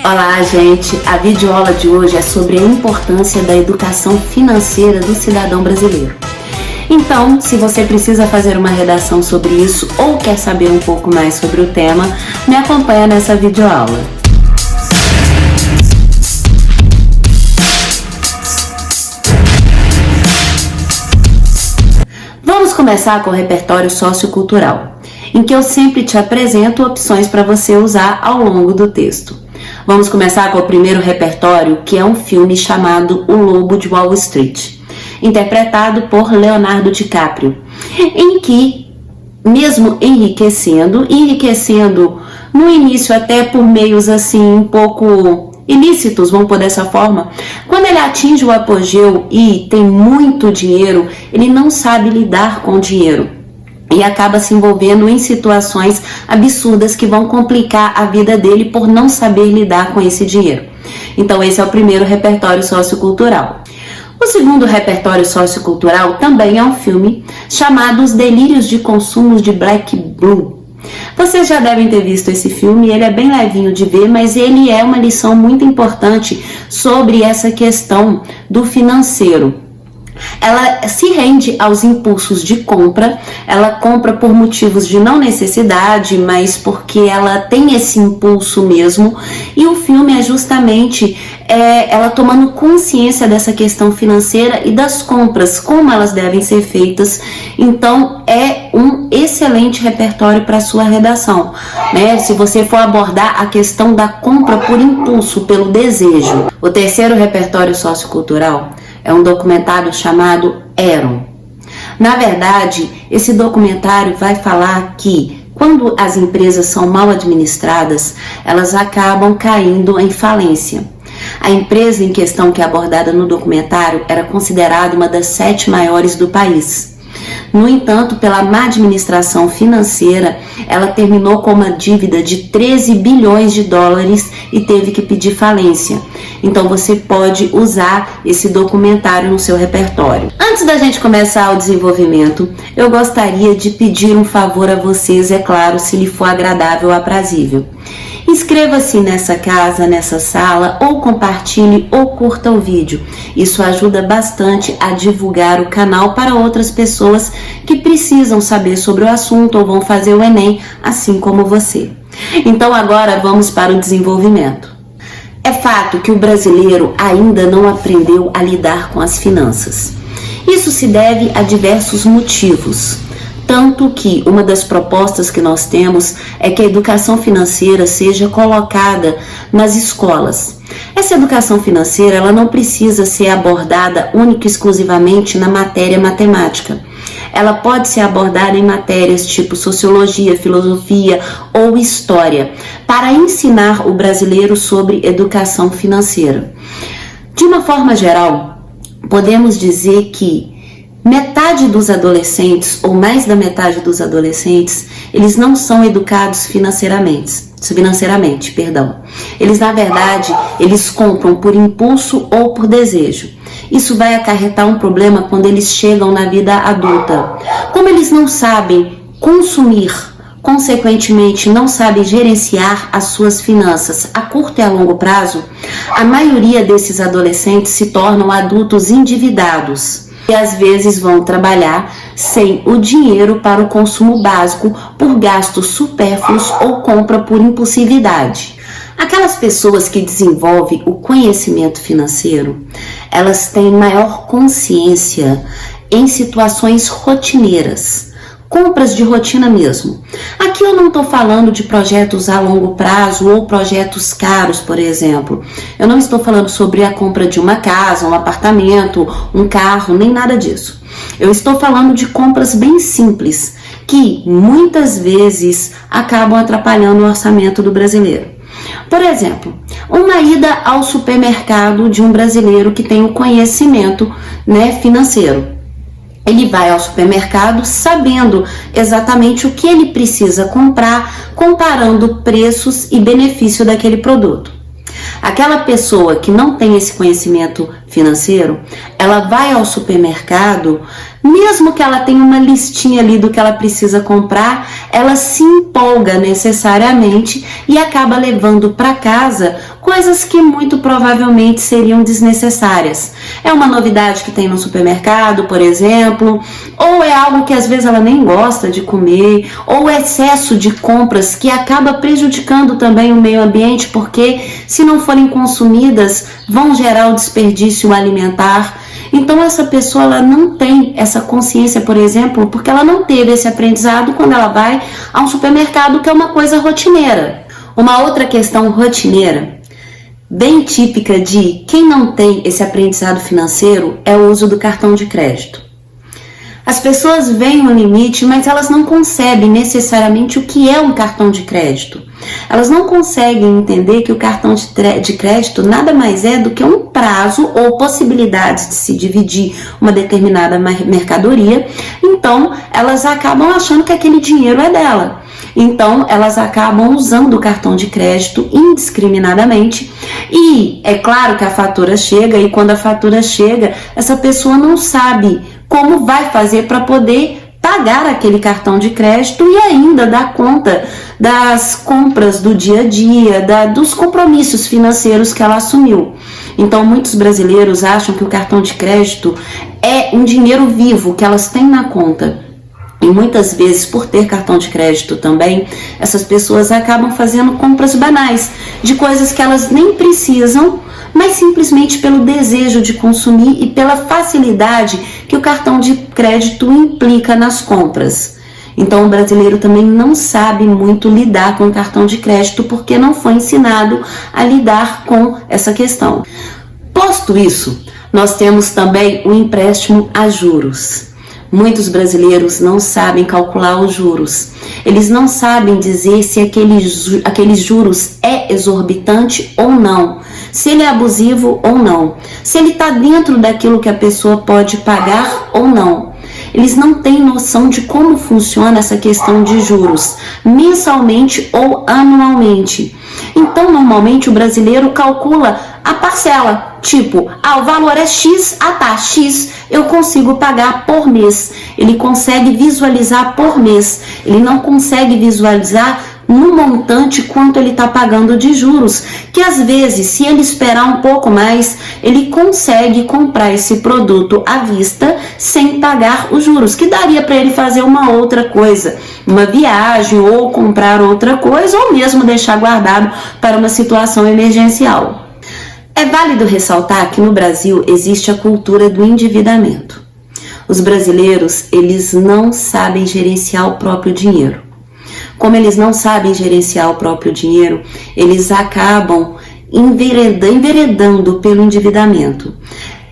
Olá, gente! A videoaula de hoje é sobre a importância da educação financeira do cidadão brasileiro. Então, se você precisa fazer uma redação sobre isso ou quer saber um pouco mais sobre o tema, me acompanha nessa videoaula. Vamos começar com o repertório sociocultural, em que eu sempre te apresento opções para você usar ao longo do texto. Vamos começar com o primeiro repertório, que é um filme chamado O Lobo de Wall Street, interpretado por Leonardo DiCaprio, em que, mesmo enriquecendo no início até por meios assim um pouco ilícitos, vamos pôr dessa forma, quando ele atinge o apogeu e tem muito dinheiro, ele não sabe lidar com o dinheiro e acaba se envolvendo em situações absurdas que vão complicar a vida dele por não saber lidar com esse dinheiro. Então esse é o primeiro repertório sociocultural. O segundo repertório sociocultural também é um filme chamado Os Delírios de Consumo de Black Blue. Vocês já devem ter visto esse filme, ele é bem levinho de ver, mas ele é uma lição muito importante sobre essa questão do financeiro. Ela se rende aos impulsos de compra, ela compra por motivos de não necessidade, mas porque ela tem esse impulso mesmo, e o filme é justamente ela tomando consciência dessa questão financeira e das compras, como elas devem ser feitas. Então é um excelente repertório para sua redação, né? Se você for abordar a questão da compra por impulso, pelo desejo. O terceiro repertório sociocultural é um documentário chamado Enron. Na verdade, esse documentário vai falar que quando as empresas são mal administradas, elas acabam caindo em falência. A empresa em questão que é abordada no documentário era considerada uma das 7 maiores do país. No entanto, pela má administração financeira, ela terminou com uma dívida de 13 bilhões de dólares e teve que pedir falência. Então você pode usar esse documentário no seu repertório. Antes da gente começar o desenvolvimento, eu gostaria de pedir um favor a vocês, é claro, se lhe for agradável ou aprazível. Inscreva-se nessa casa, nessa sala, ou compartilhe ou curta o vídeo. Isso ajuda bastante a divulgar o canal para outras pessoas que precisam saber sobre o assunto ou vão fazer o Enem, assim como você. Então agora vamos para o desenvolvimento. É fato que o brasileiro ainda não aprendeu a lidar com as finanças. Isso se deve a diversos motivos. Tanto que uma das propostas que nós temos é que a educação financeira seja colocada nas escolas. Essa educação financeira ela não precisa ser abordada única e exclusivamente na matéria matemática. Ela pode ser abordada em matérias tipo sociologia, filosofia ou história, para ensinar o brasileiro sobre educação financeira. De uma forma geral, podemos dizer que metade dos adolescentes, ou mais da metade dos adolescentes, eles não são educados financeiramente. Eles, na verdade, eles compram por impulso ou por desejo. Isso vai acarretar um problema quando eles chegam na vida adulta. Como eles não sabem consumir, consequentemente não sabem gerenciar as suas finanças a curto e a longo prazo, a maioria desses adolescentes se tornam adultos endividados. E às vezes vão trabalhar sem o dinheiro para o consumo básico por gastos supérfluos ou compra por impulsividade. Aquelas pessoas que desenvolvem o conhecimento financeiro, elas têm maior consciência em situações rotineiras, compras de rotina mesmo. Aqui eu não estou falando de projetos a longo prazo ou projetos caros, por exemplo. Eu não estou falando sobre a compra de uma casa, um apartamento, um carro, nem nada disso. Eu estou falando de compras bem simples, que muitas vezes acabam atrapalhando o orçamento do brasileiro. Por exemplo, uma ida ao supermercado de um brasileiro que tem o conhecimento, financeiro. Ele vai ao supermercado sabendo exatamente o que ele precisa comprar, comparando preços e benefício daquele produto. Aquela pessoa que não tem esse conhecimento financeiro, ela vai ao supermercado, mesmo que ela tenha uma listinha ali do que ela precisa comprar, ela se empolga necessariamente e acaba levando para casa coisas que muito provavelmente seriam desnecessárias. É uma novidade que tem no supermercado, por exemplo, ou é algo que às vezes ela nem gosta de comer, ou excesso de compras que acaba prejudicando também o meio ambiente, porque se não forem consumidas, vão gerar o desperdício alimentar. Então essa pessoa ela não tem essa consciência, por exemplo, porque ela não teve esse aprendizado quando ela vai a um supermercado, que é uma coisa rotineira. Uma outra questão rotineira, bem típica de quem não tem esse aprendizado financeiro, é o uso do cartão de crédito. As pessoas veem o limite, mas elas não concebem necessariamente o que é um cartão de crédito. Elas não conseguem entender que o cartão de crédito nada mais é do que um prazo ou possibilidades de se dividir uma determinada mercadoria. Então, elas acabam achando que aquele dinheiro é dela. Então, elas acabam usando o cartão de crédito indiscriminadamente e é claro que a fatura chega, e quando a fatura chega, essa pessoa não sabe como vai fazer para poder pagar aquele cartão de crédito e ainda dar conta das compras do dia a dia, dos compromissos financeiros que ela assumiu. Então, muitos brasileiros acham que o cartão de crédito é um dinheiro vivo que elas têm na conta. E muitas vezes, por ter cartão de crédito também, essas pessoas acabam fazendo compras banais de coisas que elas nem precisam, mas simplesmente pelo desejo de consumir e pela facilidade que o cartão de crédito implica nas compras. Então o brasileiro também não sabe muito lidar com o cartão de crédito porque não foi ensinado a lidar com essa questão. Posto isso, nós temos também o empréstimo a juros. Muitos brasileiros não sabem calcular os juros. Eles não sabem dizer se aqueles juros é exorbitante ou não, se ele é abusivo ou não, se ele está dentro daquilo que a pessoa pode pagar ou não. Eles não têm noção de como funciona essa questão de juros, mensalmente ou anualmente. Então, normalmente, o brasileiro calcula a parcela, tipo, o valor é X, tá, X eu consigo pagar por mês. Ele consegue visualizar por mês, ele não consegue visualizar no montante quanto ele está pagando de juros, que às vezes, se ele esperar um pouco mais, ele consegue comprar esse produto à vista sem pagar os juros, que daria para ele fazer uma outra coisa, uma viagem ou comprar outra coisa, ou mesmo deixar guardado para uma situação emergencial. É válido ressaltar que no Brasil existe a cultura do endividamento. Os brasileiros, eles não sabem gerenciar o próprio dinheiro. Como eles não sabem gerenciar o próprio dinheiro, eles acabam enveredando pelo endividamento.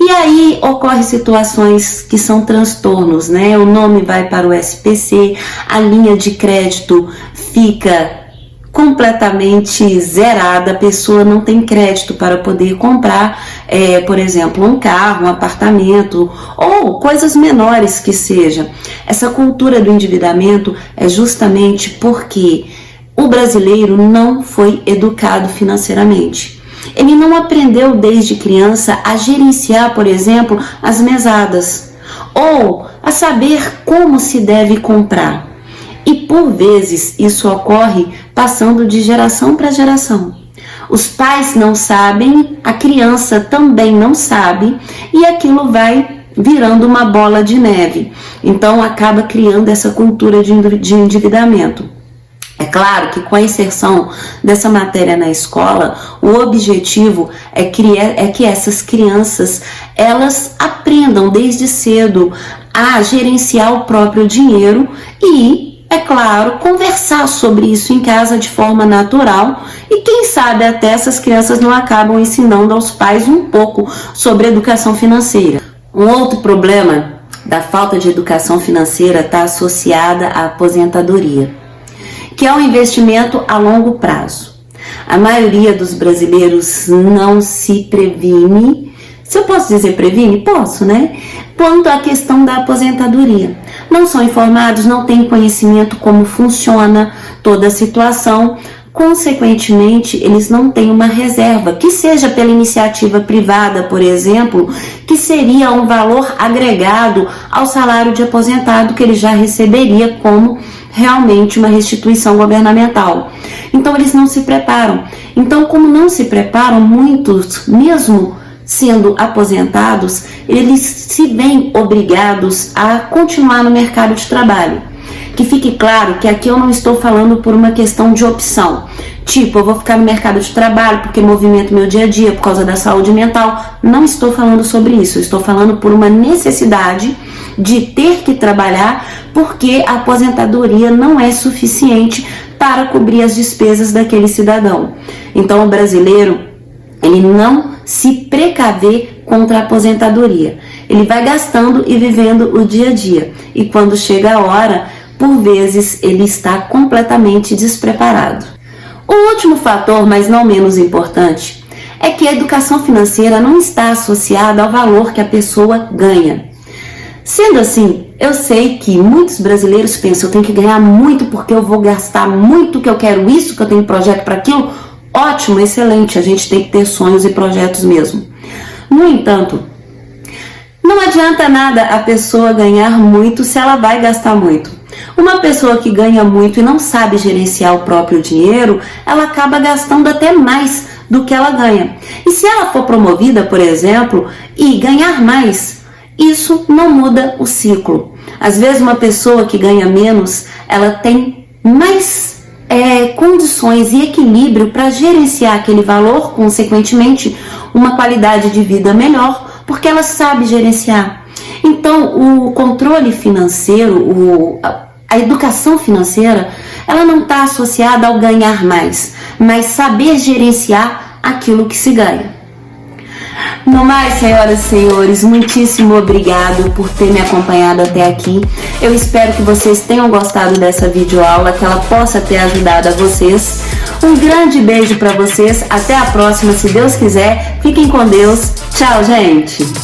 E aí ocorrem situações que são transtornos, né? O nome vai para o SPC, a linha de crédito fica completamente zerada, a pessoa não tem crédito para poder comprar, por exemplo, um carro, um apartamento ou coisas menores que seja. Essa cultura do endividamento é justamente porque o brasileiro não foi educado financeiramente. Ele não aprendeu desde criança a gerenciar, por exemplo, as mesadas ou a saber como se deve comprar. E por vezes isso ocorre passando de geração para geração. Os pais não sabem, a criança também não sabe e aquilo vai virando uma bola de neve. Então acaba criando essa cultura de endividamento. É claro que com a inserção dessa matéria na escola, o objetivo é que essas crianças elas aprendam desde cedo a gerenciar o próprio dinheiro e, é claro, conversar sobre isso em casa de forma natural e quem sabe até essas crianças não acabam ensinando aos pais um pouco sobre educação financeira. Um outro problema da falta de educação financeira está associada à aposentadoria, que é um investimento a longo prazo. A maioria dos brasileiros não se previne, se eu posso dizer previne? Posso, né? Quanto à questão da aposentadoria. Não são informados, não têm conhecimento como funciona toda a situação. Consequentemente, eles não têm uma reserva, que seja pela iniciativa privada, por exemplo, que seria um valor agregado ao salário de aposentado que ele já receberia como realmente uma restituição governamental. Então eles não se preparam. Então, como não se preparam, muitos, mesmo sendo aposentados, eles se veem obrigados a continuar no mercado de trabalho. Que fique claro que aqui eu não estou falando por uma questão de opção. Tipo, eu vou ficar no mercado de trabalho porque movimento meu dia a dia por causa da saúde mental. Não estou falando sobre isso. Eu estou falando por uma necessidade de ter que trabalhar porque a aposentadoria não é suficiente para cobrir as despesas daquele cidadão. Então, o brasileiro, ele não se precaver contra a aposentadoria. Ele vai gastando e vivendo o dia a dia. E quando chega a hora, por vezes, ele está completamente despreparado. O último fator, mas não menos importante, é que a educação financeira não está associada ao valor que a pessoa ganha. Sendo assim, eu sei que muitos brasileiros pensam, eu tenho que ganhar muito porque eu vou gastar muito, que eu quero isso, que eu tenho projeto para aquilo. Ótimo, excelente, a gente tem que ter sonhos e projetos mesmo. No entanto, não adianta nada a pessoa ganhar muito se ela vai gastar muito. Uma pessoa que ganha muito e não sabe gerenciar o próprio dinheiro, ela acaba gastando até mais do que ela ganha. E se ela for promovida, por exemplo, e ganhar mais, isso não muda o ciclo. Às vezes uma pessoa que ganha menos, ela tem mais condições e equilíbrio para gerenciar aquele valor, consequentemente uma qualidade de vida melhor, porque ela sabe gerenciar. Então o controle financeiro, a educação financeira, ela não está associada ao ganhar mais, mas saber gerenciar aquilo que se ganha. No mais, senhoras e senhores, muitíssimo obrigado por ter me acompanhado até aqui. Eu espero que vocês tenham gostado dessa videoaula, que ela possa ter ajudado a vocês. Um grande beijo para vocês, até a próxima, se Deus quiser. Fiquem com Deus. Tchau, gente!